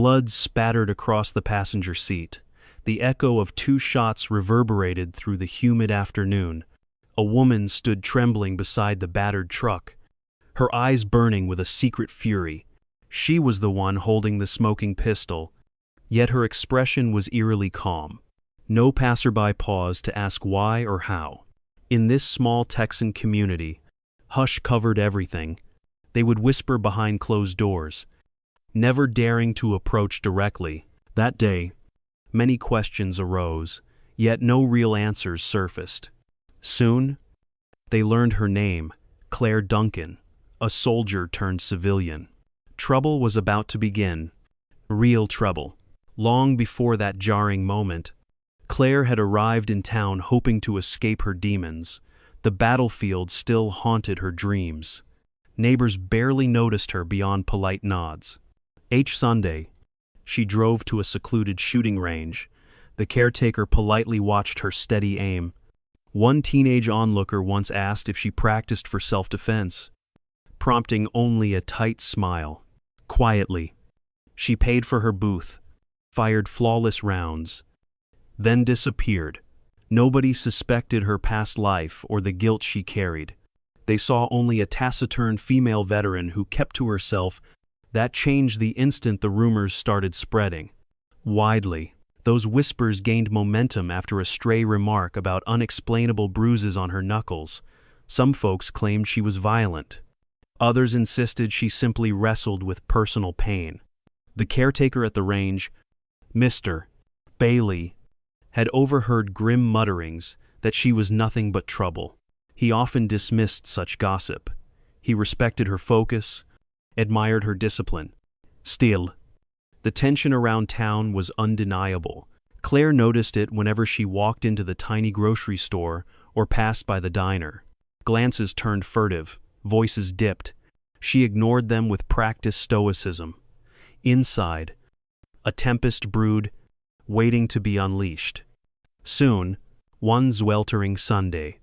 Blood spattered across the passenger seat. The echo of 2 shots reverberated through the humid afternoon. A woman stood trembling beside the battered truck, her eyes burning with a secret fury. She was the one holding the smoking pistol, yet her expression was eerily calm. No passerby paused to ask why or how. In this small Texan community, hush covered everything. They would whisper behind closed doors, never daring to approach directly. That day, many questions arose, yet no real answers surfaced. Soon, they learned her name, Claire Duncan, a soldier turned civilian. Trouble was about to begin. Real trouble. Long before that jarring moment, Claire had arrived in town hoping to escape her demons. The battlefield still haunted her dreams. Neighbors barely noticed her beyond polite nods. Each Sunday, she drove to a secluded shooting range. The caretaker politely watched her steady aim. One teenage onlooker once asked if she practiced for self-defense, prompting only a tight smile. Quietly, she paid for her booth, fired flawless rounds, then disappeared. Nobody suspected her past life or the guilt she carried. They saw only a taciturn female veteran who kept to herself. That changed the instant the rumors started spreading. Widely, those whispers gained momentum after a stray remark about unexplainable bruises on her knuckles. Some folks claimed she was violent. Others insisted she simply wrestled with personal pain. The caretaker at the range, Mr. Bailey, had overheard grim mutterings that she was nothing but trouble. He often dismissed such gossip. He respected her focus, admired her discipline. Still, the tension around town was undeniable. Claire noticed it whenever she walked into the tiny grocery store or passed by the diner. Glances turned furtive, voices dipped. She ignored them with practiced stoicism. Inside, a tempest brewed, waiting to be unleashed. Soon, one sweltering Sunday,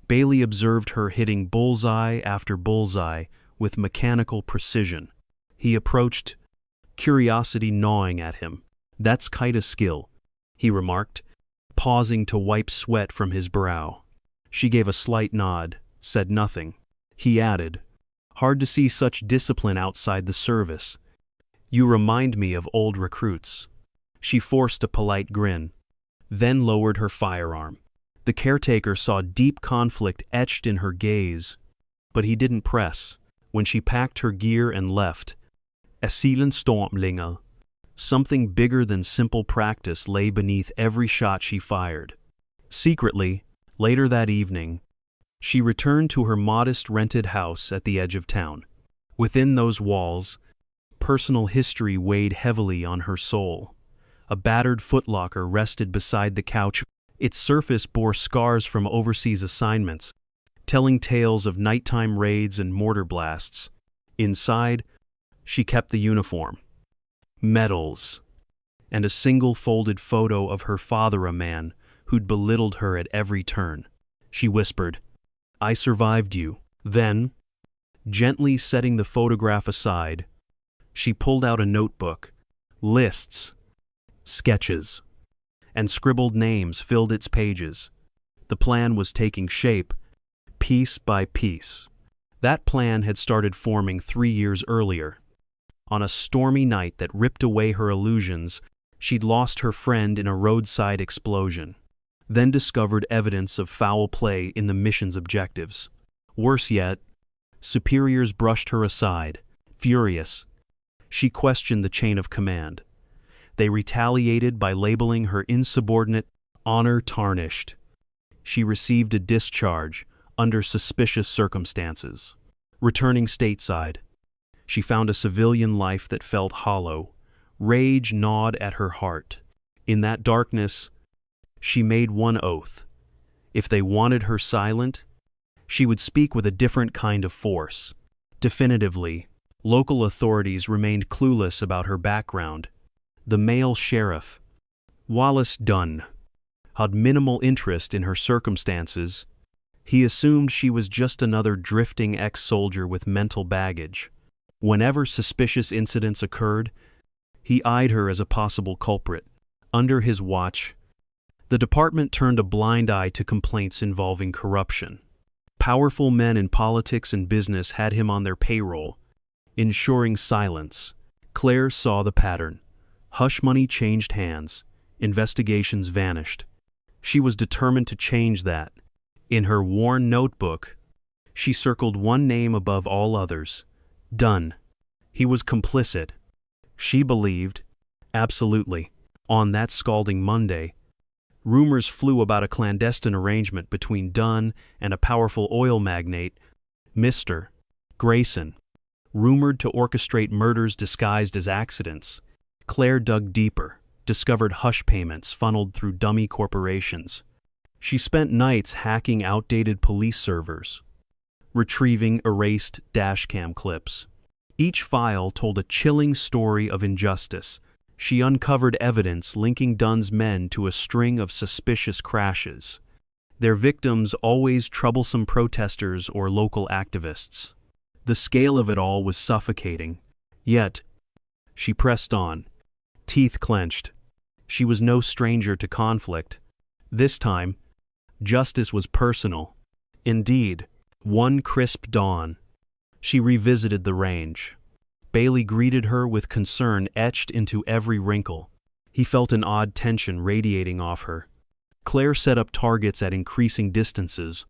Bailey observed her hitting bullseye after bullseye with mechanical precision. He approached, curiosity gnawing at him. "That's kite a skill," he remarked, pausing to wipe sweat from his brow. She gave a slight nod, said nothing. He added, "Hard to see such discipline outside the service. You remind me of old recruits." She forced a polite grin, then lowered her firearm. The caretaker saw deep conflict etched in her gaze, but he didn't press. When she packed her gear and left, "Asilen Stormlinger," something bigger than simple practice lay beneath every shot she fired. Secretly, later that evening, she returned to her modest rented house at the edge of town. Within those walls, personal history weighed heavily on her soul. A battered footlocker rested beside the couch. Its surface bore scars from overseas assignments, telling tales of nighttime raids and mortar blasts. Inside, she kept the uniform, medals, and a single folded photo of her father, a man who'd belittled her at every turn. She whispered, "I survived you." Then, gently setting the photograph aside, she pulled out a notebook. Lists, sketches, and scribbled names filled its pages. The plan was taking shape, piece by piece. That plan had started forming 3 years earlier. On a stormy night that ripped away her illusions, she'd lost her friend in a roadside explosion, then discovered evidence of foul play in the mission's objectives. Worse yet, superiors brushed her aside. Furious, she questioned the chain of command. They retaliated by labeling her insubordinate, honor tarnished. She received a discharge under suspicious circumstances. Returning stateside, she found a civilian life that felt hollow. Rage gnawed at her heart. In that darkness, she made one oath. If they wanted her silent, she would speak with a different kind of force. Definitively, local authorities remained clueless about her background. The male sheriff, Wallace Dunn, had minimal interest in her circumstances. He assumed she was just another drifting ex-soldier with mental baggage. Whenever suspicious incidents occurred, He eyed her as a possible culprit. Under his watch, the department turned a blind eye to complaints involving corruption. Powerful men in politics and business had him on their payroll, ensuring silence. Claire saw the pattern. Hush money changed hands. Investigations vanished. She was determined to change that. In her worn notebook, she circled one name above all others: Dunn. He was complicit. She believed. Absolutely. On that scalding Monday, rumors flew about a clandestine arrangement between Dunn and a powerful oil magnate, Mr. Grayson, rumored to orchestrate murders disguised as accidents. Claire dug deeper, discovered hush payments funneled through dummy corporations. She spent nights hacking outdated police servers, retrieving erased dashcam clips. Each file told a chilling story of injustice. She uncovered evidence linking Dunn's men to a string of suspicious crashes, their victims always troublesome protesters or local activists. The scale of it all was suffocating. Yet, she pressed on, teeth clenched. She was no stranger to conflict. This time, justice was personal. Indeed, one crisp dawn, she revisited the range. Bailey greeted her with concern etched into every wrinkle. He felt an odd tension radiating off her. Claire set up targets at increasing distances,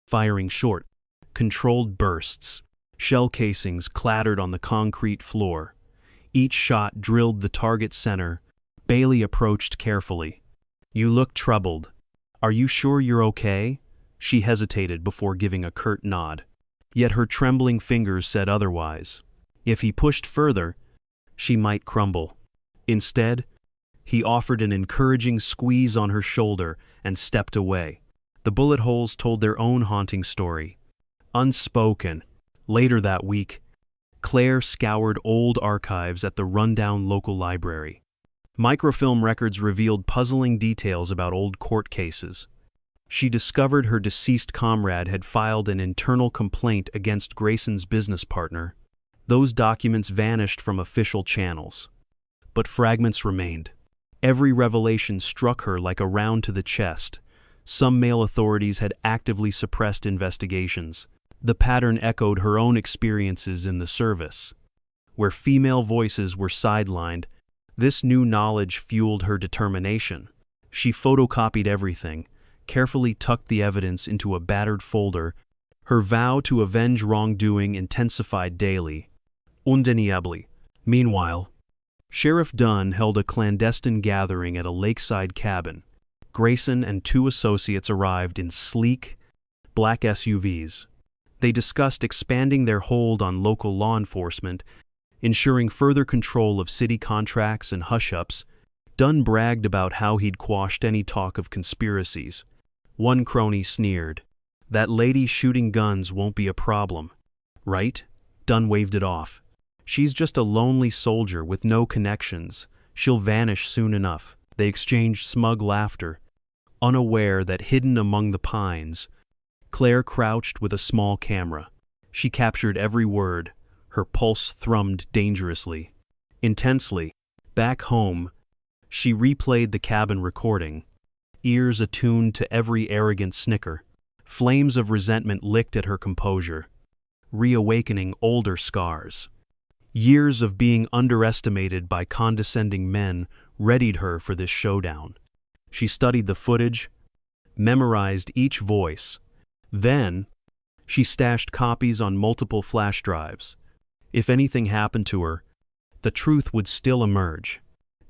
firing short, controlled bursts. Shell casings clattered on the concrete floor. Each shot drilled the target center. Bailey approached carefully. "You look troubled. Are you sure you're okay?" She hesitated before giving a curt nod. Yet her trembling fingers said otherwise. If he pushed further, she might crumble. Instead, he offered an encouraging squeeze on her shoulder and stepped away. The bullet holes told their own haunting story. Unspoken. Later that week, Claire scoured old archives at the rundown local library. Microfilm records revealed puzzling details about old court cases. She discovered her deceased comrade had filed an internal complaint against Grayson's business partner. Those documents vanished from official channels, but fragments remained. Every revelation struck her like a round to the chest. Some male authorities had actively suppressed investigations. The pattern echoed her own experiences in the service, where female voices were sidelined. This new knowledge fueled her determination. She photocopied everything, carefully tucked the evidence into a battered folder. Her vow to avenge wrongdoing intensified daily. Undeniably. Meanwhile, Sheriff Dunn held a clandestine gathering at a lakeside cabin. Grayson and two associates arrived in sleek, black SUVs. They discussed expanding their hold on local law enforcement, ensuring further control of city contracts and hush-ups. Dunn bragged about how he'd quashed any talk of conspiracies. One crony sneered, "That lady shooting guns won't be a problem, right?" Dunn waved it off. "She's just a lonely soldier with no connections. She'll vanish soon enough." They exchanged smug laughter, unaware that hidden among the pines, Claire crouched with a small camera. She captured every word. Her pulse thrummed dangerously. Intensely, back home, she replayed the cabin recording, ears attuned to every arrogant snicker. Flames of resentment licked at her composure, reawakening older scars. Years of being underestimated by condescending men readied her for this showdown. She studied the footage, memorized each voice. Then, she stashed copies on multiple flash drives. If anything happened to her, the truth would still emerge.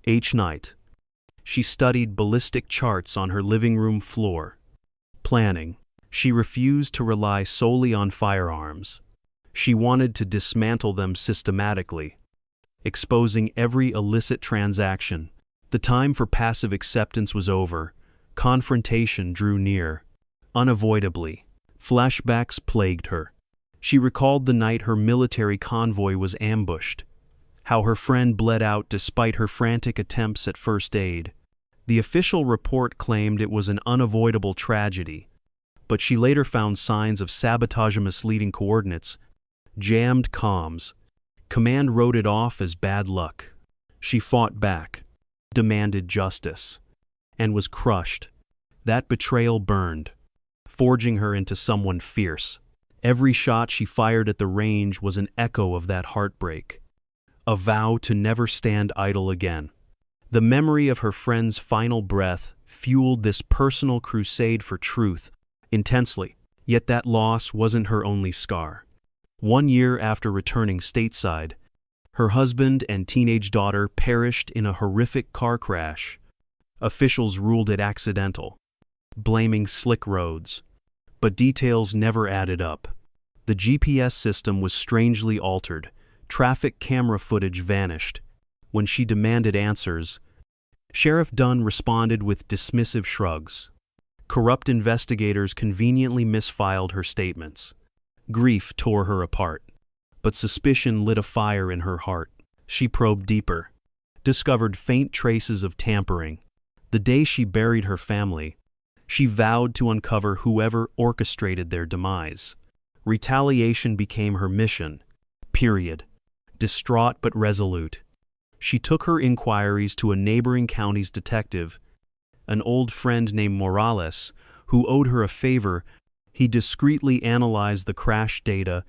Each night, she studied ballistic charts on her living room floor. Planning, she refused to rely solely on firearms. She wanted to dismantle them systematically, exposing every illicit transaction. The time for passive acceptance was over. Confrontation drew near. Unavoidably, flashbacks plagued her. She recalled the night her military convoy was ambushed, how her friend bled out despite her frantic attempts at first aid. The official report claimed it was an unavoidable tragedy, but she later found signs of sabotage and misleading coordinates, jammed comms. Command wrote it off as bad luck. She fought back, demanded justice, and was crushed. That betrayal burned, forging her into someone fierce. Every shot she fired at the range was an echo of that heartbreak, a vow to never stand idle again. The memory of her friend's final breath fueled this personal crusade for truth intensely. Yet that loss wasn't her only scar. 1 year after returning stateside, her husband and teenage daughter perished in a horrific car crash. Officials ruled it accidental, blaming slick roads. But details never added up. The GPS system was strangely altered. Traffic camera footage vanished. When she demanded answers, Sheriff Dunn responded with dismissive shrugs. Corrupt investigators conveniently misfiled her statements. Grief tore her apart, but suspicion lit a fire in her heart. She probed deeper, discovered faint traces of tampering. The day she buried her family, she vowed to uncover whoever orchestrated their demise. Retaliation became her mission. Period. Distraught but resolute, she took her inquiries to a neighboring county's detective, an old friend named Morales, who owed her a favor. He discreetly analyzed the crash data,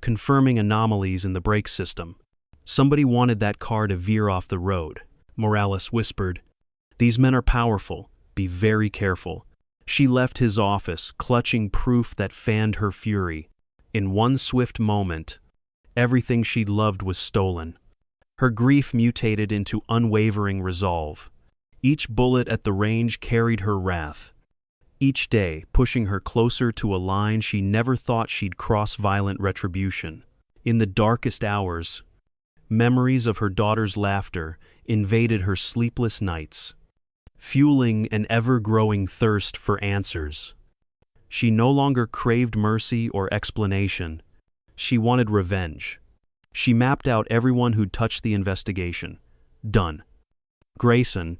confirming anomalies in the brake system. Somebody wanted that car to veer off the road, Morales whispered. These men are powerful. Be very careful. She left his office, clutching proof that fanned her fury. In one swift moment, everything she'd loved was stolen. Her grief mutated into unwavering resolve. Each bullet at the range carried her wrath, each day pushing her closer to a line she never thought she'd cross. Violent retribution. In the darkest hours, memories of her daughter's laughter invaded her sleepless nights, fueling an ever-growing thirst for answers. She no longer craved mercy or explanation. She wanted revenge. She mapped out everyone who'd touched the investigation. Dunn, Grayson,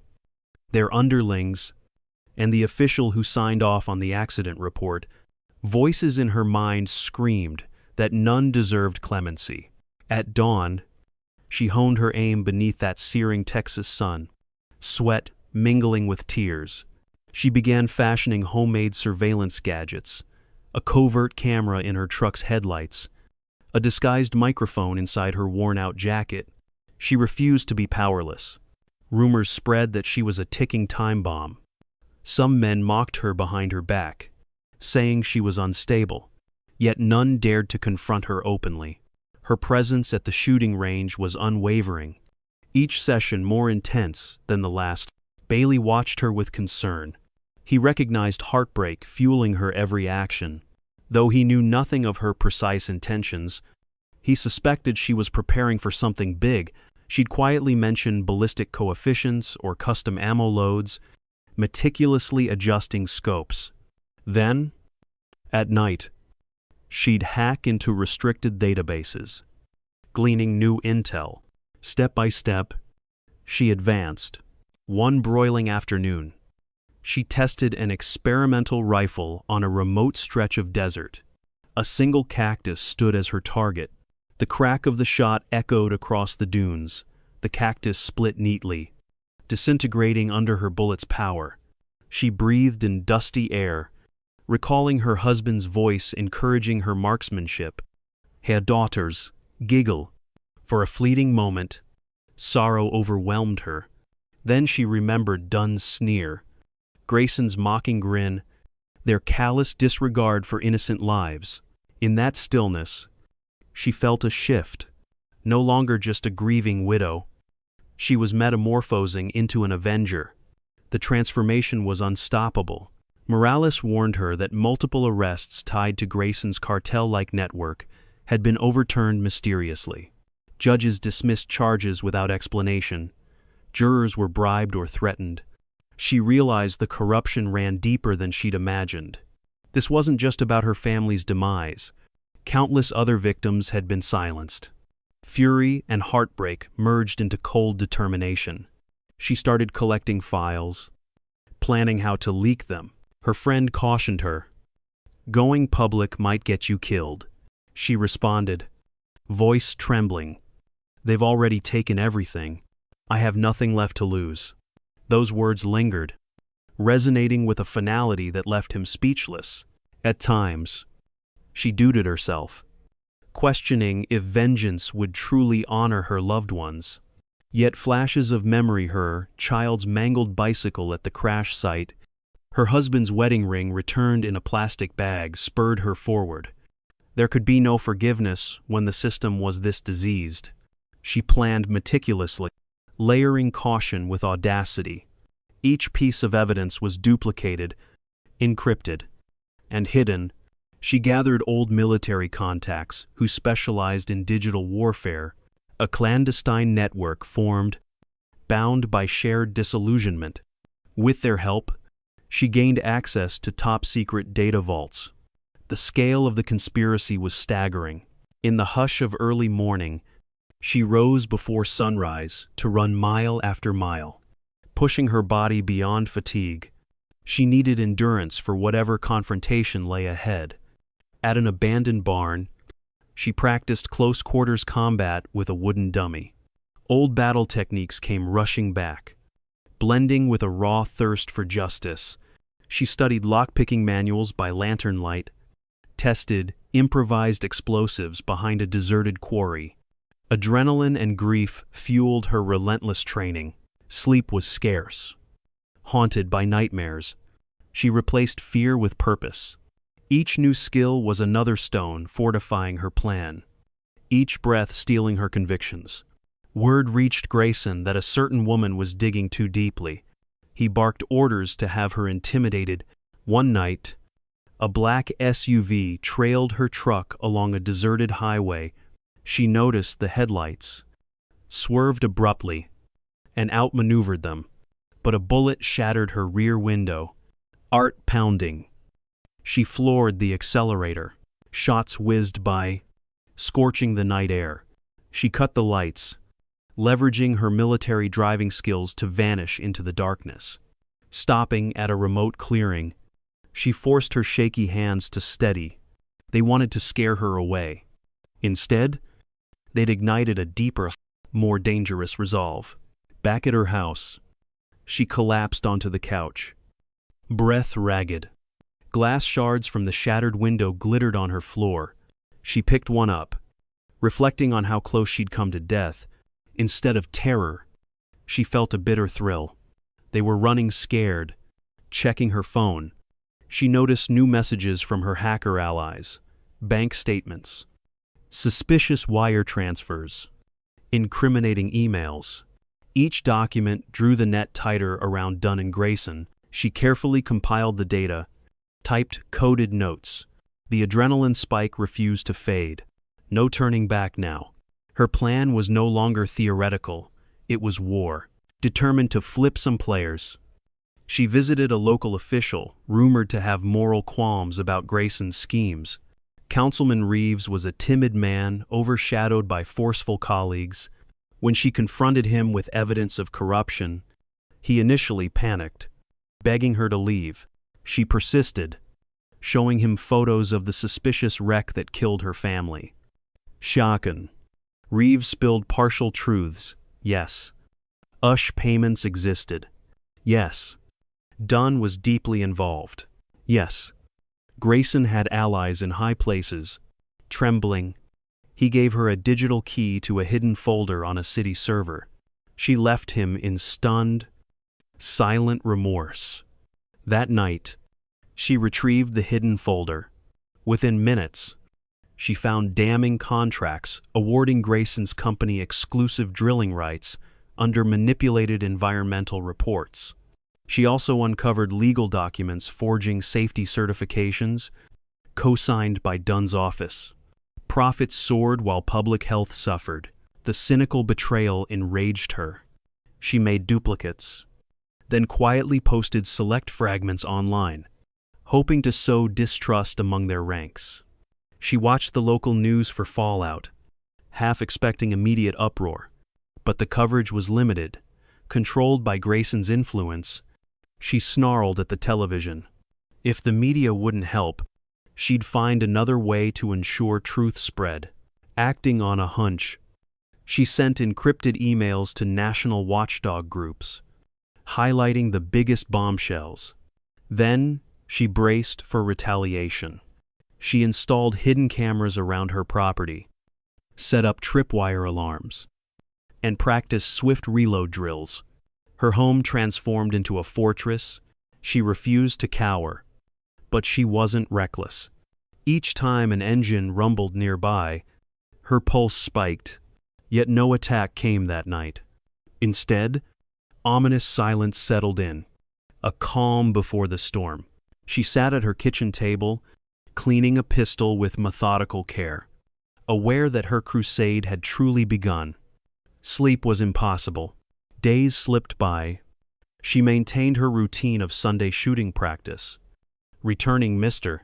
their underlings, and the official who signed off on the accident report. Voices in her mind screamed that none deserved clemency. At dawn, she honed her aim beneath that searing Texas sun, sweat mingling with tears. She began fashioning homemade surveillance gadgets, a covert camera in her truck's headlights, a disguised microphone inside her worn-out jacket. She refused to be powerless. Rumors spread that she was a ticking time bomb. Some men mocked her behind her back, saying she was unstable, yet none dared to confront her openly. Her presence at the shooting range was unwavering, each session more intense than the last. Bailey watched her with concern. He recognized heartbreak fueling her every action. Though he knew nothing of her precise intentions, he suspected she was preparing for something big. She'd quietly mention ballistic coefficients or custom ammo loads, meticulously adjusting scopes. Then, at night, she'd hack into restricted databases, gleaning new intel. Step by step, she advanced. One broiling afternoon, she tested an experimental rifle on a remote stretch of desert. A single cactus stood as her target. The crack of the shot echoed across the dunes. The cactus split neatly, disintegrating under her bullet's power. She breathed in dusty air, recalling her husband's voice encouraging her marksmanship. Her daughters, giggle. For a fleeting moment, sorrow overwhelmed her. Then she remembered Dunn's sneer, Grayson's mocking grin, their callous disregard for innocent lives. In that stillness, she felt a shift. No longer just a grieving widow, she was metamorphosing into an avenger. The transformation was unstoppable. Morales warned her that multiple arrests tied to Grayson's cartel-like network had been overturned mysteriously. Judges dismissed charges without explanation. Jurors were bribed or threatened. She realized the corruption ran deeper than she'd imagined. This wasn't just about her family's demise. Countless other victims had been silenced. Fury and heartbreak merged into cold determination. She started collecting files, planning how to leak them. Her friend cautioned her. Going public might get you killed. She responded, voice trembling. They've already taken everything. I have nothing left to lose. Those words lingered, resonating with a finality that left him speechless. At times, she doubted herself, questioning if vengeance would truly honor her loved ones. Yet flashes of memory, her child's mangled bicycle at the crash site, her husband's wedding ring returned in a plastic bag, spurred her forward. There could be no forgiveness when the system was this diseased. She planned meticulously, layering caution with audacity. Each piece of evidence was duplicated, encrypted, and hidden. She gathered old military contacts who specialized in digital warfare, a clandestine network formed, bound by shared disillusionment. With their help, she gained access to top-secret data vaults. The scale of the conspiracy was staggering. In the hush of early morning, she rose before sunrise to run mile after mile, pushing her body beyond fatigue. She needed endurance for whatever confrontation lay ahead. At an abandoned barn, she practiced close-quarters combat with a wooden dummy. Old battle techniques came rushing back. Blending with a raw thirst for justice, she studied lockpicking manuals by lantern light, tested improvised explosives behind a deserted quarry. Adrenaline and grief fueled her relentless training. Sleep was scarce. Haunted by nightmares, she replaced fear with purpose. Each new skill was another stone fortifying her plan, each breath stealing her convictions. Word reached Grayson that a certain woman was digging too deeply. He barked orders to have her intimidated. One night, a black SUV trailed her truck along a deserted highway. She noticed the headlights, swerved abruptly, and outmaneuvered them, but a bullet shattered her rear window. Heart pounding, she floored the accelerator. Shots whizzed by, scorching the night air. She cut the lights, leveraging her military driving skills to vanish into the darkness. Stopping at a remote clearing, she forced her shaky hands to steady. They wanted to scare her away. Instead, they'd ignited a deeper, more dangerous resolve. Back at her house, she collapsed onto the couch, breath ragged. Glass shards from the shattered window glittered on her floor. She picked one up, reflecting on how close she'd come to death. Instead of terror, she felt a bitter thrill. They were running scared, checking her phone. She noticed new messages from her hacker allies, bank statements, suspicious wire transfers, incriminating emails. Each document drew the net tighter around Dunn and Grayson. She carefully compiled the data, typed coded notes. The adrenaline spike refused to fade. No turning back now. Her plan was no longer theoretical. It was war. Determined to flip some players, she visited a local official, rumored to have moral qualms about Grayson's schemes. Councilman Reeves was a timid man, overshadowed by forceful colleagues. When she confronted him with evidence of corruption, he initially panicked, begging her to leave. She persisted, showing him photos of the suspicious wreck that killed her family. Shocking. Reeves spilled partial truths. Yes, Ush payments existed. Yes, Dunn was deeply involved. Yes, Grayson had allies in high places. Trembling, he gave her a digital key to a hidden folder on a city server. She left him in stunned, silent remorse. That night, she retrieved the hidden folder. Within minutes, she found damning contracts awarding Grayson's company exclusive drilling rights under manipulated environmental reports. She also uncovered legal documents forging safety certifications, co-signed by Dunn's office. Profits soared while public health suffered. The cynical betrayal enraged her. She made duplicates, then quietly posted select fragments online, hoping to sow distrust among their ranks. She watched the local news for fallout, half expecting immediate uproar. But the coverage was limited, controlled by Grayson's influence. She snarled at the television. If the media wouldn't help, she'd find another way to ensure truth spread. Acting on a hunch, She sent encrypted emails to national watchdog groups, highlighting the biggest bombshells. Then, she braced for retaliation. She installed hidden cameras around her property, set up tripwire alarms, and practiced swift reload drills. Her home transformed into a fortress. She refused to cower, but she wasn't reckless. Each time an engine rumbled nearby, her pulse spiked, yet no attack came that night. Instead, ominous silence settled in, a calm before the storm. She sat at her kitchen table, cleaning a pistol with methodical care, aware that her crusade had truly begun. Sleep was impossible. Days slipped by. She maintained her routine of Sunday shooting practice. Returning Mr.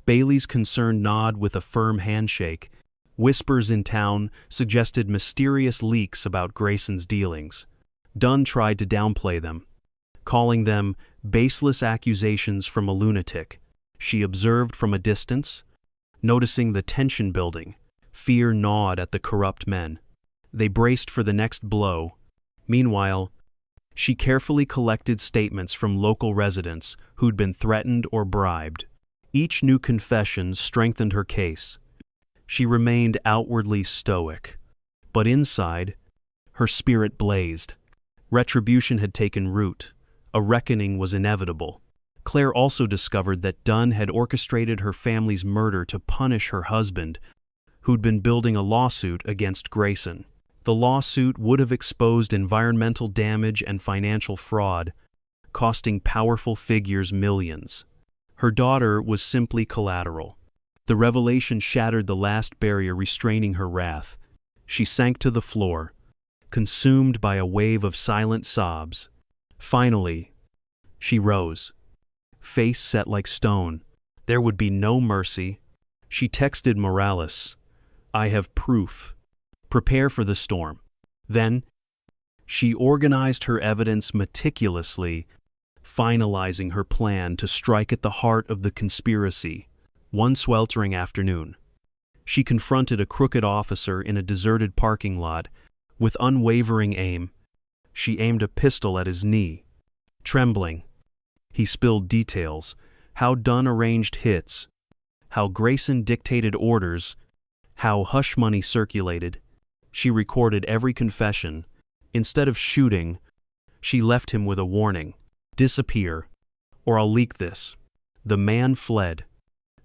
Bailey's concerned nod with a firm handshake. Whispers in town suggested mysterious leaks about Grayson's dealings. Dunn tried to downplay them, calling them baseless accusations from a lunatic. She observed from a distance, noticing the tension building. Fear gnawed at the corrupt men. They braced for the next blow. Meanwhile, she carefully collected statements from local residents who'd been threatened or bribed. Each new confession strengthened her case. She remained outwardly stoic, but inside, her spirit blazed. Retribution had taken root. A reckoning was inevitable. Claire also discovered that Dunn had orchestrated her family's murder to punish her husband, who'd been building a lawsuit against Grayson. The lawsuit would have exposed environmental damage and financial fraud, costing powerful figures millions. Her daughter was simply collateral. The revelation shattered the last barrier restraining her wrath. She sank to the floor, consumed by a wave of silent sobs. Finally, she rose, face set like stone. There would be no mercy. She texted Morales, "I have proof. Prepare for the storm." Then, she organized her evidence meticulously, finalizing her plan to strike at the heart of the conspiracy. One sweltering afternoon, she confronted a crooked officer in a deserted parking lot. With unwavering aim, she aimed a pistol at his knee. Trembling, he spilled details: how Dunn arranged hits, how Grayson dictated orders, how hush money circulated. She recorded every confession. Instead of shooting, she left him with a warning: disappear, or I'll leak this. The man fled,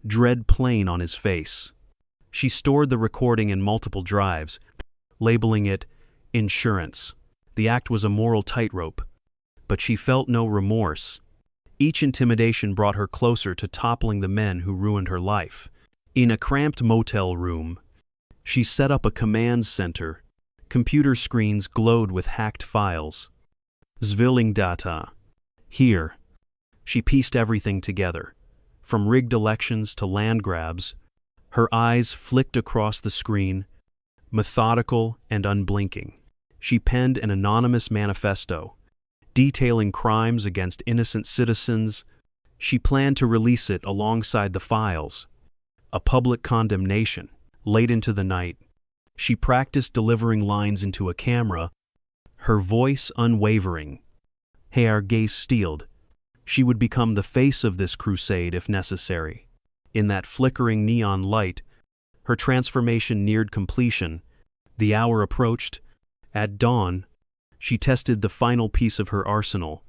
dread plain on his face. She stored the recording in multiple drives, labeling it insurance. The act was a moral tightrope, but she felt no remorse. Each intimidation brought her closer to toppling the men who ruined her life. In a cramped motel room, she set up a command center. Computer screens glowed with hacked files. Zwilling data. Here, she pieced everything together. From rigged elections to land grabs, her eyes flicked across the screen, methodical and unblinking. She penned an anonymous manifesto, detailing crimes against innocent citizens. She planned to release it alongside the files. A public condemnation. Late into the night, she practiced delivering lines into a camera, her voice unwavering. Her gaze steeled. She would become the face of this crusade if necessary. In that flickering neon light, her transformation neared completion. The hour approached. At dawn, she tested the final piece of her arsenal: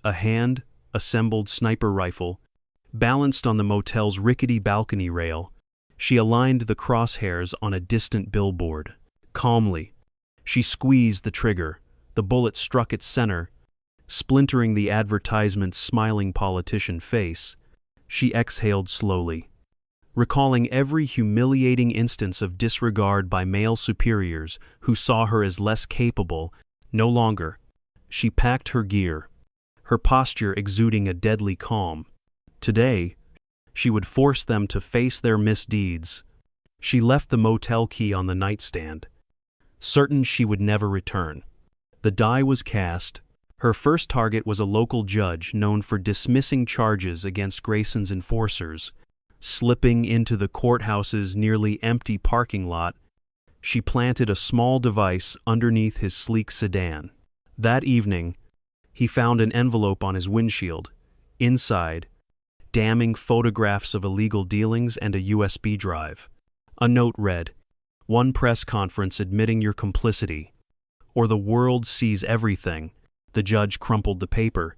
a hand-assembled sniper rifle. Balanced on the motel's rickety balcony rail, she aligned the crosshairs on a distant billboard. Calmly, she squeezed the trigger. The bullet struck its center, splintering the advertisement's smiling politician face. She exhaled slowly, recalling every humiliating instance of disregard by male superiors who saw her as less capable. No longer. She packed her gear, her posture exuding a deadly calm. Today, she would force them to face their misdeeds. She left the motel key on the nightstand, certain she would never return. The die was cast. Her first target was a local judge known for dismissing charges against Grayson's enforcers. Slipping into the courthouse's nearly empty parking lot, She planted a small device underneath his sleek sedan. That evening, he found an envelope on his windshield. Inside, damning photographs of illegal dealings and a USB drive. A note read, "One press conference admitting your complicity, or the world sees everything." The judge crumpled the paper.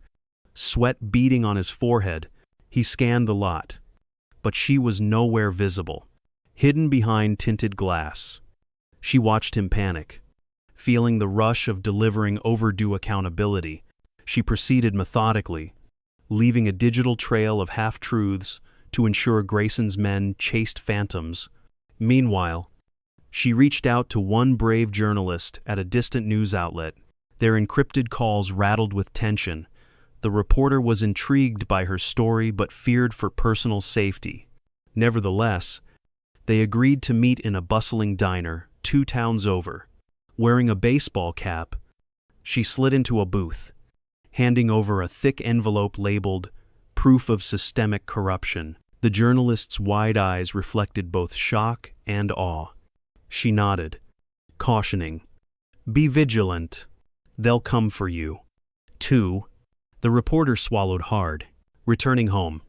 Sweat beading on his forehead, he scanned the lot. But she was nowhere visible, hidden behind tinted glass. She watched him panic. Feeling the rush of delivering overdue accountability, she proceeded methodically, leaving a digital trail of half-truths to ensure Grayson's men chased phantoms. Meanwhile, she reached out to one brave journalist at a distant news outlet. Their encrypted calls rattled with tension. The reporter was intrigued by her story but feared for personal safety. Nevertheless, they agreed to meet in a bustling diner 2 towns over. Wearing a baseball cap, she slid into a booth, handing over a thick envelope labeled "Proof of Systemic Corruption." The journalist's wide eyes reflected both shock and awe. She nodded, cautioning, "Be vigilant. They'll come for you." 2. The reporter swallowed hard. Returning home,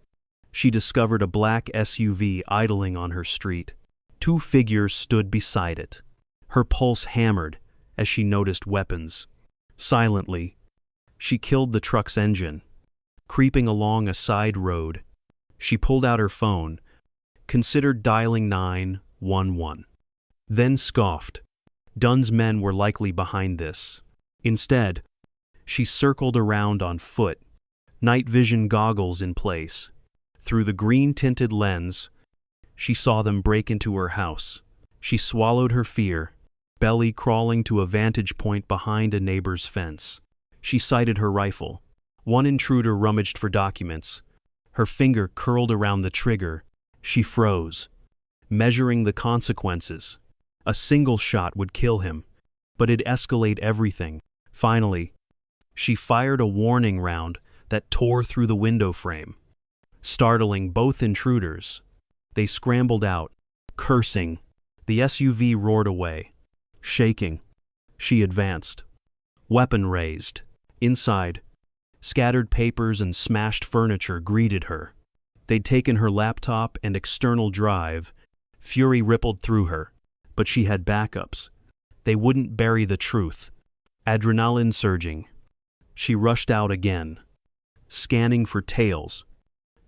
she discovered a black SUV idling on her street. 2 figures stood beside it. Her pulse hammered as she noticed weapons. Silently, she killed the truck's engine. Creeping along a side road, she pulled out her phone, considered dialing 911. Then scoffed. Dunn's men were likely behind this. Instead, she circled around on foot, night vision goggles in place. Through the green-tinted lens, she saw them break into her house. She swallowed her fear, belly crawling to a vantage point behind a neighbor's fence. She sighted her rifle. One intruder rummaged for documents. Her finger curled around the trigger. She froze, measuring the consequences. A single shot would kill him, but it'd escalate everything. Finally, she fired a warning round that tore through the window frame. Startling both intruders, they scrambled out, cursing. The SUV roared away. Shaking, she advanced, weapon raised. Inside, scattered papers and smashed furniture greeted her. They'd taken her laptop and external drive. Fury rippled through her, but she had backups. They wouldn't bury the truth. Adrenaline surging, she rushed out again, scanning for tails,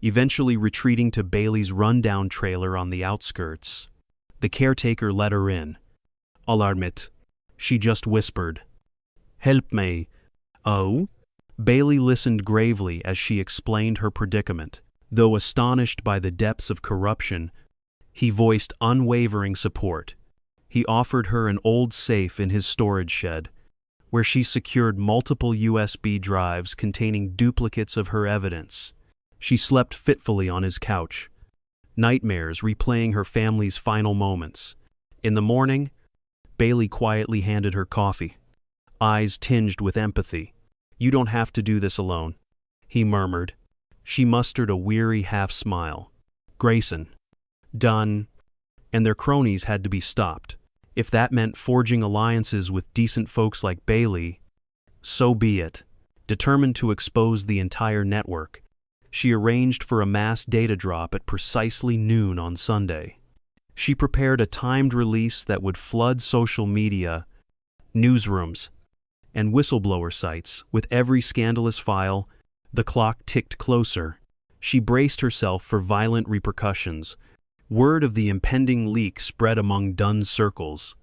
eventually retreating to Bailey's rundown trailer on the outskirts. The caretaker let her in. "Alarmit," she just whispered. "Help me." "Oh?" Bailey listened gravely as she explained her predicament. Though astonished by the depths of corruption, he voiced unwavering support. He offered her an old safe in his storage shed, where she secured multiple USB drives containing duplicates of her evidence. She slept fitfully on his couch, nightmares replaying her family's final moments. In the morning, Bailey quietly handed her coffee, eyes tinged with empathy. "You don't have to do this alone," he murmured. She mustered a weary half-smile. Grayson, Dunn, and their cronies had to be stopped. If that meant forging alliances with decent folks like Bailey, so be it. Determined to expose the entire network, she arranged for a mass data drop at precisely noon on Sunday. She prepared a timed release that would flood social media, newsrooms, and whistleblower sites. With every scandalous file, the clock ticked closer. She braced herself for violent repercussions. Word of the impending leak spread among Dunn's circles,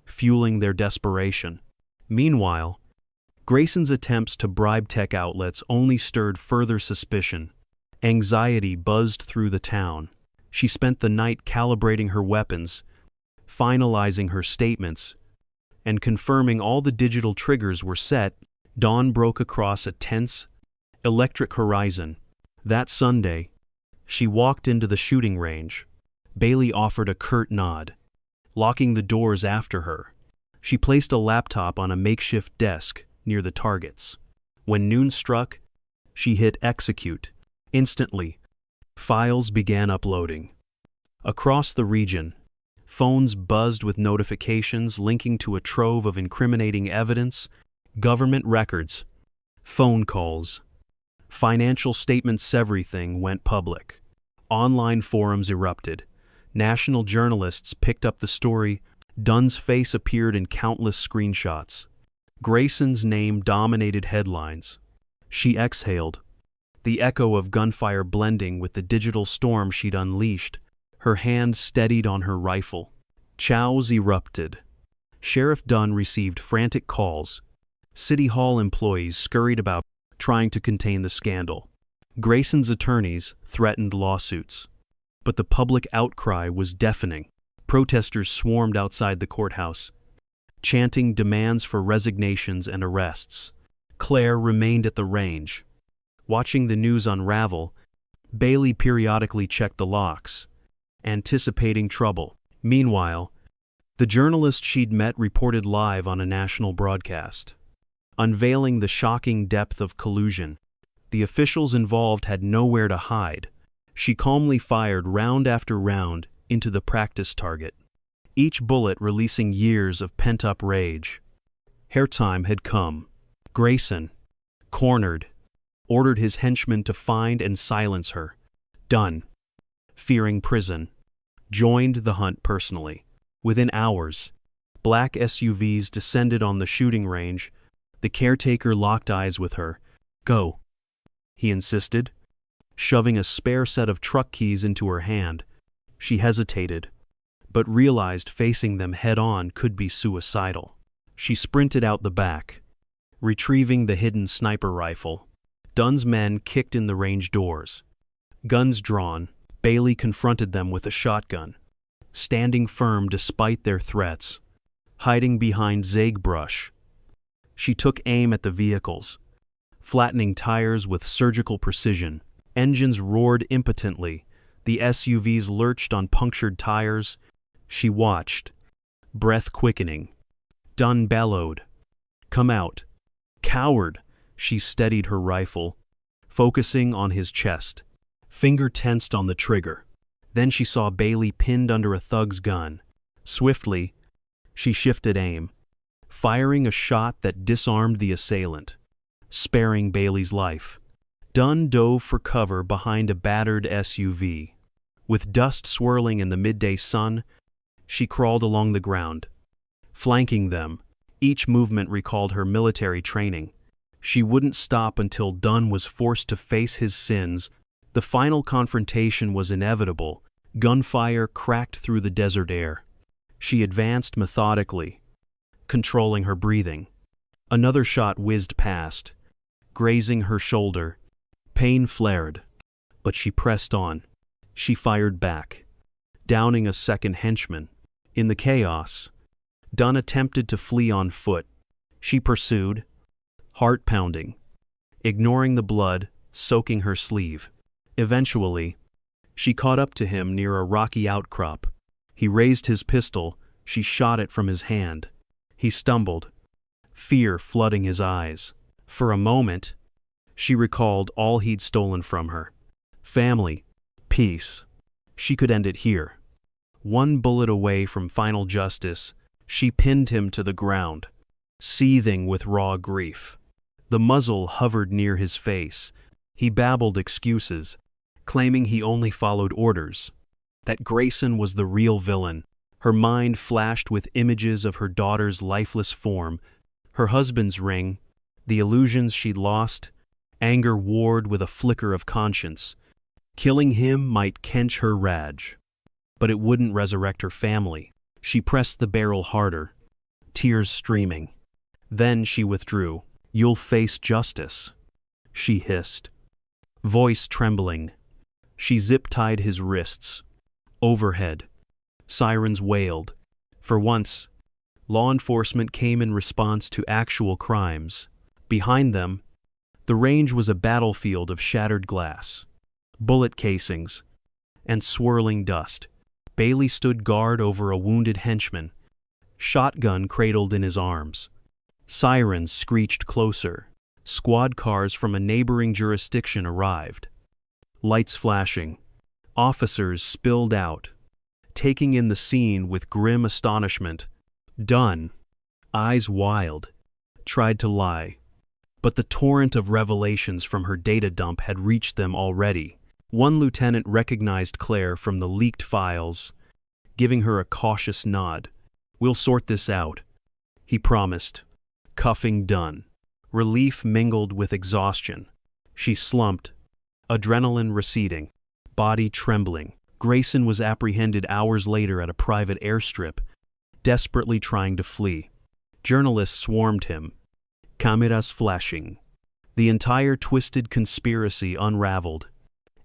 fueling their desperation. Meanwhile, Grayson's attempts to bribe tech outlets only stirred further suspicion. Anxiety buzzed through the town. She spent the night calibrating her weapons, finalizing her statements, and confirming all the digital triggers were set. Dawn broke across a tense, electric horizon. That Sunday, she walked into the shooting range. Bailey offered a curt nod, locking the doors after her. She placed a laptop on a makeshift desk near the targets. When noon struck, she hit execute. Instantly, files began uploading. Across the region, Phones buzzed with notifications linking to a trove of incriminating evidence, government records, phone calls. Financial statements, everything went public. Online forums erupted. National journalists picked up the story. Dunn's face appeared in countless screenshots. Grayson's name dominated headlines. She exhaled, the echo of gunfire blending with the digital storm she'd unleashed, her hand steadied on her rifle. Chows erupted. Sheriff Dunn received frantic calls. City Hall employees scurried about, trying to contain the scandal. Grayson's attorneys threatened lawsuits. But the public outcry was deafening. Protesters swarmed outside the courthouse, chanting demands for resignations and arrests. Claire remained at the range. Watching the news unravel, Bailey periodically checked the locks, anticipating trouble. Meanwhile, the journalist she'd met reported live on a national broadcast, unveiling the shocking depth of collusion. The officials involved had nowhere to hide. She calmly fired round after round into the practice target, each bullet releasing years of pent-up rage. Her time had come. Grayson, cornered, ordered his henchmen to find and silence her. Dunn, fearing prison, joined the hunt personally. Within hours, black SUVs descended on the shooting range. The caretaker locked eyes with her. "Go," he insisted, shoving a spare set of truck keys into her hand. She hesitated, but realized facing them head-on could be suicidal. She sprinted out the back, retrieving the hidden sniper rifle. Dunn's men kicked in the range doors. Guns drawn, Bailey confronted them with a shotgun, standing firm despite their threats, hiding behind sagebrush. She took aim at the vehicles, flattening tires with surgical precision. Engines roared impotently. The SUVs lurched on punctured tires. She watched, breath quickening. Dunn bellowed, "Come out." "Coward!" She steadied her rifle, focusing on his chest, finger tensed on the trigger. Then she saw Bailey pinned under a thug's gun. Swiftly, she shifted aim, firing a shot that disarmed the assailant, sparing Bailey's life. Dunn dove for cover behind a battered SUV. With dust swirling in the midday sun, she crawled along the ground, flanking them. Each movement recalled her military training. She wouldn't stop until Dunn was forced to face his sins. The final confrontation was inevitable. Gunfire cracked through the desert air. She advanced methodically, controlling her breathing. Another shot whizzed past, grazing her shoulder. Pain flared, but she pressed on. She fired back, downing a second henchman. In the chaos, Dunn attempted to flee on foot. She pursued, heart pounding, ignoring the blood soaking her sleeve. Eventually, she caught up to him near a rocky outcrop. He raised his pistol. She shot it from his hand. He stumbled, fear flooding his eyes. For a moment, she recalled all he'd stolen from her. Family, peace. She could end it here. One bullet away from final justice, she pinned him to the ground, seething with raw grief. The muzzle hovered near his face. He babbled excuses, claiming he only followed orders, that Grayson was the real villain. Her mind flashed with images of her daughter's lifeless form, her husband's ring, the illusions she'd lost. Anger warred with a flicker of conscience. Killing him might quench her rage, but it wouldn't resurrect her family. She pressed the barrel harder, tears streaming. Then she withdrew. "You'll face justice," she hissed, voice trembling. She zip-tied his wrists. Overhead, sirens wailed. For once, law enforcement came in response to actual crimes. Behind them, the range was a battlefield of shattered glass, bullet casings, and swirling dust. Bailey stood guard over a wounded henchman, shotgun cradled in his arms. Sirens screeched closer. Squad cars from a neighboring jurisdiction arrived. Lights flashing. Officers spilled out, taking in the scene with grim astonishment. Dunn, eyes wild, tried to lie, but the torrent of revelations from her data dump had reached them already. One lieutenant recognized Claire from the leaked files, giving her a cautious nod. "We'll sort this out," he promised, cuffing Dunn. Relief mingled with exhaustion. She slumped, adrenaline receding, body trembling. Grayson was apprehended hours later at a private airstrip, desperately trying to flee. Journalists swarmed him, cameras flashing. The entire twisted conspiracy unraveled.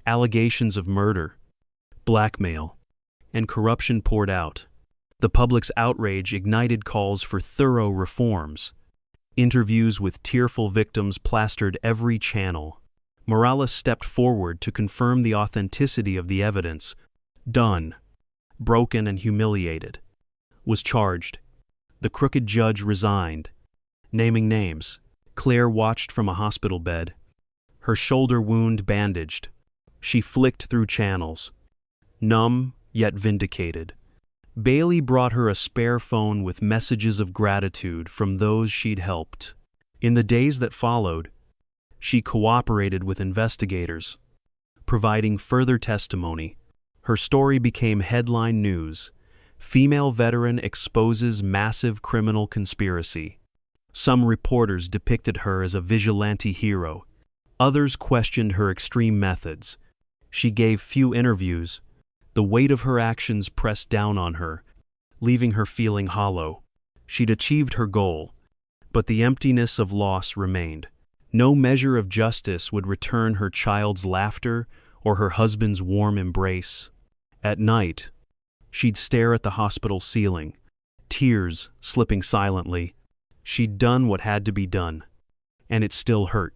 Allegations of murder, blackmail, and corruption poured out. The public's outrage ignited calls for thorough reforms. Interviews with tearful victims plastered every channel. Morales stepped forward to confirm the authenticity of the evidence. Dunn, broken and humiliated, was charged. The crooked judge resigned. Naming names, Claire watched from a hospital bed, her shoulder wound bandaged. She flicked through channels, numb yet vindicated. Bailey brought her a spare phone with messages of gratitude from those she'd helped. In the days that followed, she cooperated with investigators, providing further testimony. Her story became headline news. Female veteran exposes massive criminal conspiracy. Some reporters depicted her as a vigilante hero. Others questioned her extreme methods. She gave few interviews. The weight of her actions pressed down on her, leaving her feeling hollow. She'd achieved her goal, but the emptiness of loss remained. No measure of justice would return her child's laughter or her husband's warm embrace. At night, she'd stare at the hospital ceiling, tears slipping silently. She'd done what had to be done, and it still hurt.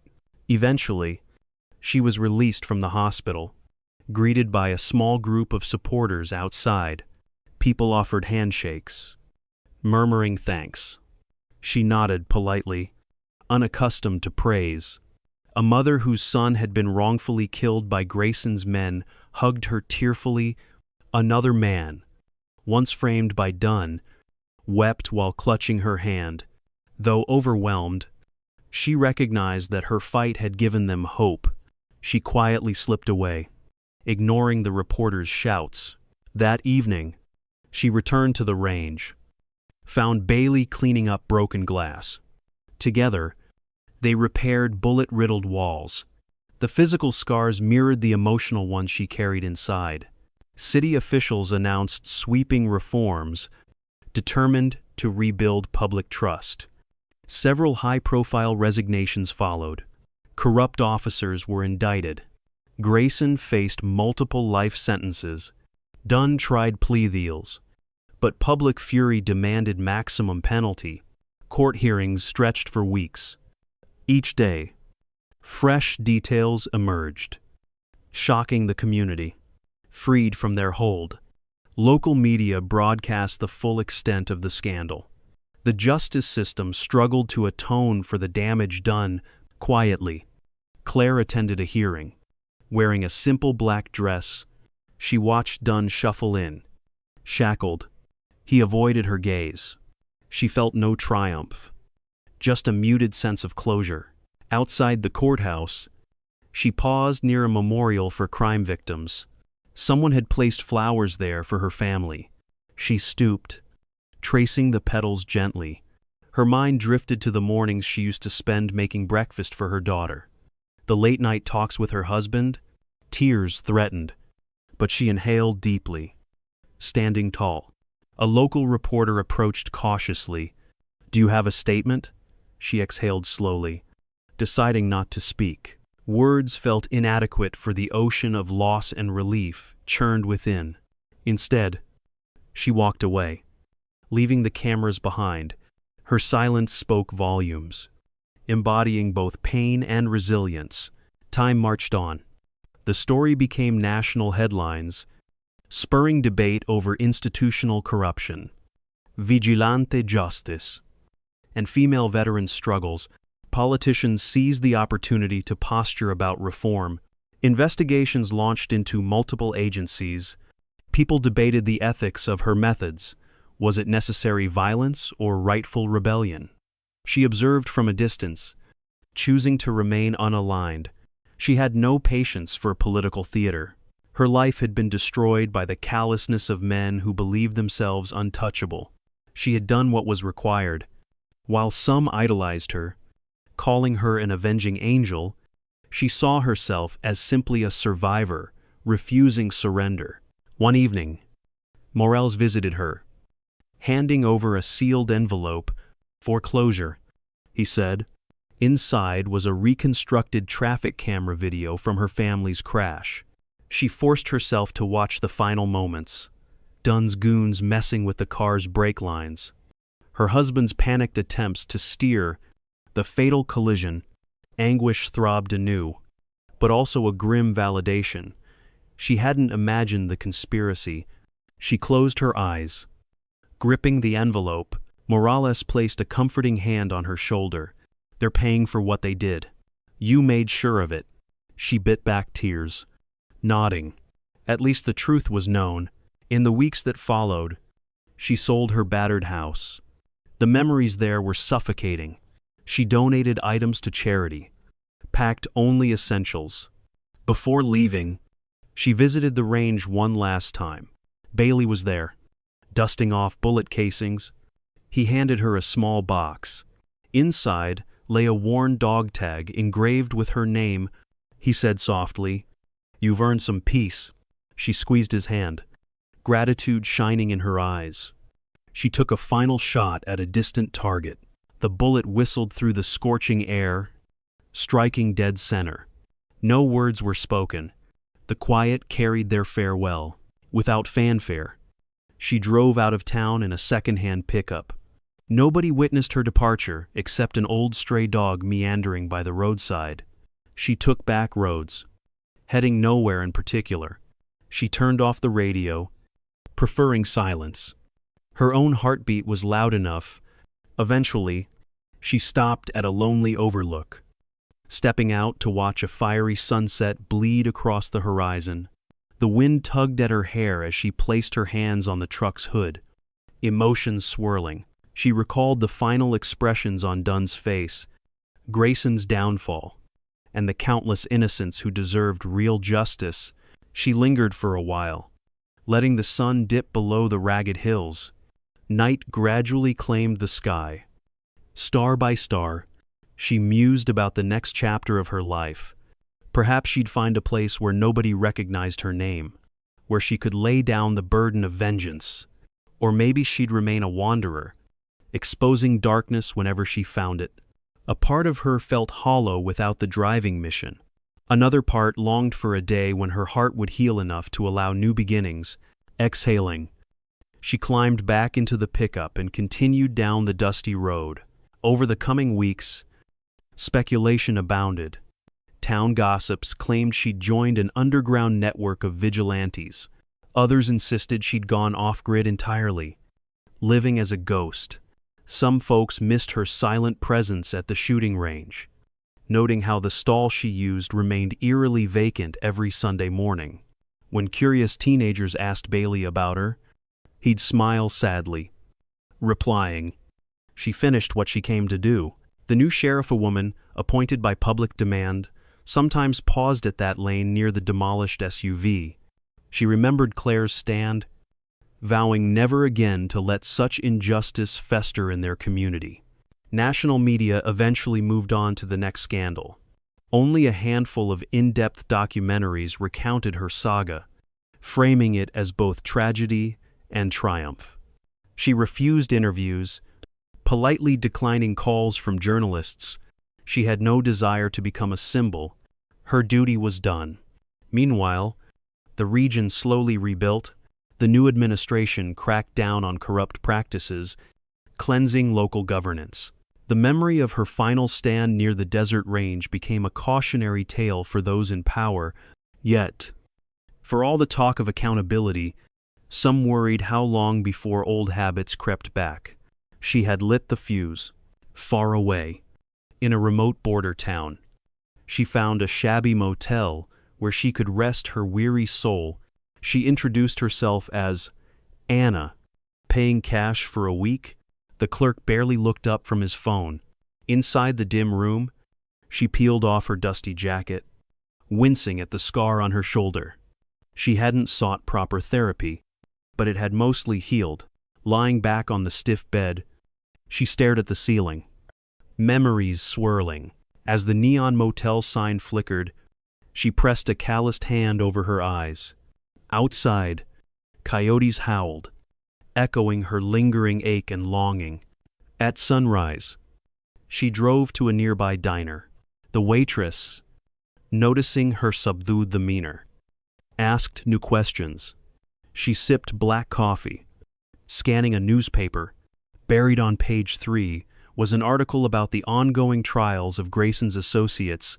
Eventually, she was released from the hospital, greeted by a small group of supporters outside. People offered handshakes, murmuring thanks. She nodded politely, unaccustomed to praise. A mother whose son had been wrongfully killed by Grayson's men hugged her tearfully. Another man, once framed by Dunn, wept while clutching her hand. Though overwhelmed, she recognized that her fight had given them hope. She quietly slipped away, ignoring the reporters' shouts. That evening, she returned to the range, found Bailey cleaning up broken glass. Together, they repaired bullet-riddled walls. The physical scars mirrored the emotional ones she carried inside. City officials announced sweeping reforms, determined to rebuild public trust. Several high-profile resignations followed. Corrupt officers were indicted. Grayson faced multiple life sentences. Dunn tried plea deals, but public fury demanded maximum penalty. Court hearings stretched for weeks. Each day, fresh details emerged, shocking the community. Freed from their hold, local media broadcast the full extent of the scandal. The justice system struggled to atone for the damage done. Quietly, Claire attended a hearing. Wearing a simple black dress, she watched Dunn shuffle in. Shackled, he avoided her gaze. She felt no triumph, just a muted sense of closure. Outside the courthouse, she paused near a memorial for crime victims. Someone had placed flowers there for her family. She stooped, tracing the petals gently. Her mind drifted to the mornings she used to spend making breakfast for her daughter. The late-night talks with her husband. Tears threatened, but she inhaled deeply, standing tall. A local reporter approached cautiously. "Do you have a statement?" She exhaled slowly, deciding not to speak. Words felt inadequate for the ocean of loss and relief churned within. Instead, she walked away, leaving the cameras behind. Her silence spoke volumes, embodying both pain and resilience. Time marched on. The story became national headlines, spurring debate over institutional corruption, vigilante justice, and female veteran struggles. Politicians seized the opportunity to posture about reform. Investigations launched into multiple agencies, People debated the ethics of her methods. Was it necessary violence or rightful rebellion? She observed from a distance, choosing to remain unaligned. She had no patience for political theater. Her life had been destroyed by the callousness of men who believed themselves untouchable. She had done what was required. While some idolized her, calling her an avenging angel, she saw herself as simply a survivor, refusing surrender. One evening, Morels visited her, handing over a sealed envelope for closure. He said, inside was a reconstructed traffic camera video from her family's crash. She forced herself to watch the final moments. Dunn's goons messing with the car's brake lines. Her husband's panicked attempts to steer the fatal collision. Anguish throbbed anew, but also a grim validation. She hadn't imagined the conspiracy. She closed her eyes. Gripping the envelope, Morales placed a comforting hand on her shoulder. They're paying for what they did. You made sure of it. She bit back tears, nodding. At least the truth was known. In the weeks that followed, she sold her battered house. The memories there were suffocating. She donated items to charity, packed only essentials. Before leaving, she visited the range one last time. Bailey was there, dusting off bullet casings. He handed her a small box. Inside lay a worn dog tag engraved with her name. He said softly, "You've earned some peace." She squeezed his hand, gratitude shining in her eyes. She took a final shot at a distant target. The bullet whistled through the scorching air, striking dead center. No words were spoken. The quiet carried their farewell. Without fanfare, she drove out of town in a second-hand pickup. Nobody witnessed her departure except an old stray dog meandering by the roadside. She took back roads, heading nowhere in particular. She turned off the radio, preferring silence. Her own heartbeat was loud enough. Eventually, she stopped at a lonely overlook, stepping out to watch a fiery sunset bleed across the horizon. The wind tugged at her hair as she placed her hands on the truck's hood, emotions swirling. She recalled the final expressions on Dunn's face, Grayson's downfall, and the countless innocents who deserved real justice. She lingered for a while, letting the sun dip below the ragged hills. Night gradually claimed the sky. Star by star, she mused about the next chapter of her life. Perhaps she'd find a place where nobody recognized her name, where she could lay down the burden of vengeance. Or maybe she'd remain a wanderer, exposing darkness whenever she found it. A part of her felt hollow without the driving mission. Another part longed for a day when her heart would heal enough to allow new beginnings. Exhaling, she climbed back into the pickup and continued down the dusty road. Over the coming weeks, speculation abounded. Town gossips claimed she'd joined an underground network of vigilantes. Others insisted she'd gone off-grid entirely, living as a ghost. Some folks missed her silent presence at the shooting range, noting how the stall she used remained eerily vacant every Sunday morning. When curious teenagers asked Bailey about her, he'd smile sadly, replying, "She finished what she came to do." The new sheriff, a woman appointed by public demand, sometimes paused at that lane near the demolished SUV. She remembered Claire's stand, vowing never again to let such injustice fester in their community. National media eventually moved on to the next scandal. Only a handful of in-depth documentaries recounted her saga, framing it as both tragedy and triumph. She refused interviews, politely declining calls from journalists. She had no desire to become a symbol. Her duty was done. Meanwhile, the region slowly rebuilt. The new administration cracked down on corrupt practices, cleansing local governance. The memory of her final stand near the desert range became a cautionary tale for those in power. Yet, for all the talk of accountability, some worried how long before old habits crept back. She had lit the fuse. Far away, in a remote border town, she found a shabby motel where she could rest her weary soul. She introduced herself as Anna, paying cash for a week. The clerk barely looked up from his phone. Inside the dim room, she peeled off her dusty jacket, wincing at the scar on her shoulder. She hadn't sought proper therapy, but it had mostly healed. Lying back on the stiff bed, she stared at the ceiling, memories swirling. As the neon motel sign flickered, she pressed a calloused hand over her eyes. Outside, coyotes howled, echoing her lingering ache and longing. At sunrise, she drove to a nearby diner. The waitress, noticing her subdued demeanor, asked new questions. She sipped black coffee, scanning a newspaper. Buried on page 3 was an article about the ongoing trials of Grayson's associates.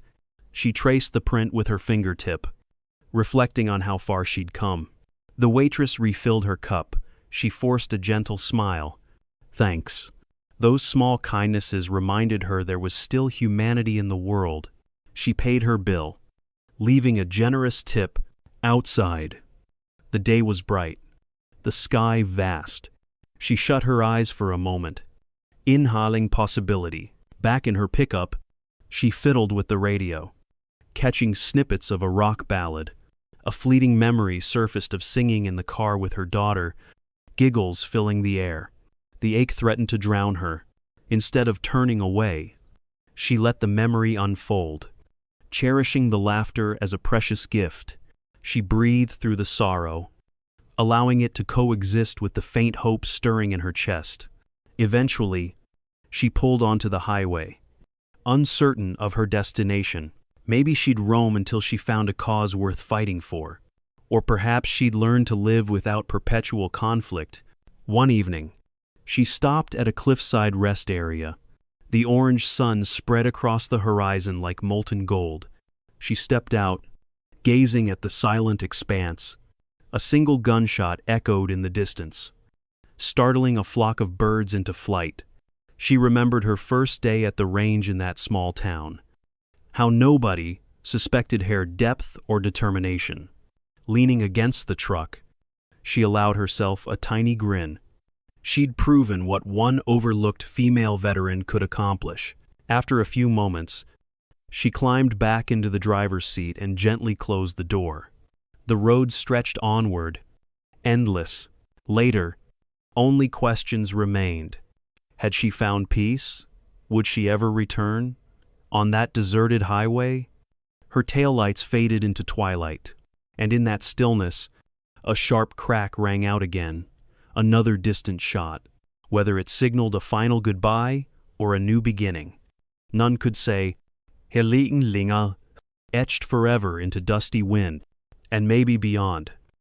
She traced the print with her fingertip, reflecting on how far she'd come. The waitress refilled her cup. She forced a gentle smile. Thanks. Those small kindnesses reminded her there was still humanity in the world. She paid her bill, leaving a generous tip. Outside, the day was bright, the sky vast. She shut her eyes for a moment, inhaling possibility. Back in her pickup, she fiddled with the radio, catching snippets of a rock ballad. A fleeting memory surfaced of singing in the car with her daughter, giggles filling the air. The ache threatened to drown her. Instead of turning away, she let the memory unfold. Cherishing the laughter as a precious gift, she breathed through the sorrow, allowing it to coexist with the faint hope stirring in her chest. Eventually, she pulled onto the highway, uncertain of her destination. Maybe she'd roam until she found a cause worth fighting for. Or perhaps she'd learn to live without perpetual conflict. One evening, she stopped at a cliffside rest area. The orange sun spread across the horizon like molten gold. She stepped out, gazing at the silent expanse. A single gunshot echoed in the distance, startling a flock of birds into flight. She remembered her first day at the range in that small town. How nobody suspected her depth or determination. Leaning against the truck, she allowed herself a tiny grin. She'd proven what one overlooked female veteran could accomplish. After a few moments, she climbed back into the driver's seat and gently closed the door. The road stretched onward, endless. Later, only questions remained. Had she found peace? Would she ever return? On that deserted highway, her taillights faded into twilight, and in that stillness, a sharp crack rang out again. Another distant shot, whether it signaled a final goodbye or a new beginning. None could say, Heligen Linga, etched forever into dusty wind, and maybe beyond.